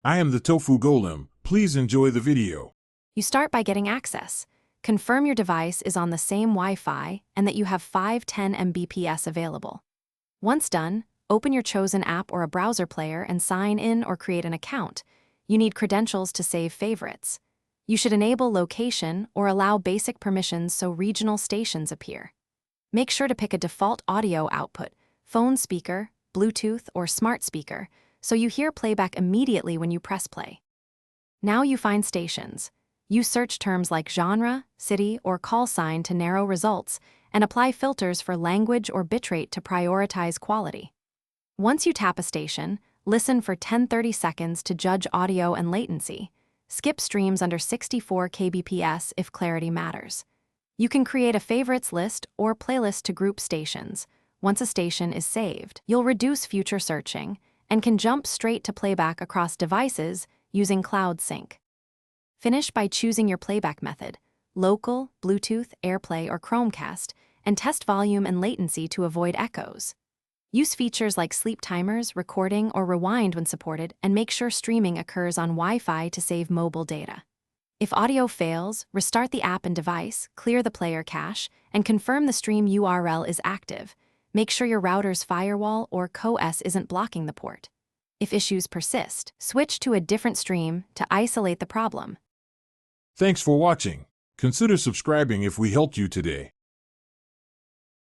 I am the Tofu Golem. Please enjoy the video. You start by getting access. Confirm your device is on the same Wi-Fi and that you have 510 Mbps available. Once done, open your chosen app or a browser player and sign in or create an account. You need credentials to save favorites. You should enable location or allow basic permissions so regional stations appear. Make sure to pick a default audio output, phone speaker, Bluetooth, or smart speaker, so you hear playback immediately when you press play. Now you find stations. Use search terms like genre, city, or call sign to narrow results, and apply filters for language or bitrate to prioritize quality. Once you tap a station, listen for 10-30 seconds to judge audio and latency. Skip streams under 64 kbps if clarity matters. You can create a favorites list or playlist to group stations. Once a station is saved, you'll reduce future searching and can jump straight to playback across devices using Cloud Sync. Finish by choosing your playback method, local, Bluetooth, AirPlay, or Chromecast, and test volume and latency to avoid echoes. Use features like sleep timers, recording, or rewind when supported, and make sure streaming occurs on Wi-Fi to save mobile data. If audio fails, restart the app and device, clear the player cache, and confirm the stream URL is active. Make sure your router's firewall or COS isn't blocking the port. If issues persist, switch to a different stream to isolate the problem. Thanks for watching. Consider subscribing if we helped you today.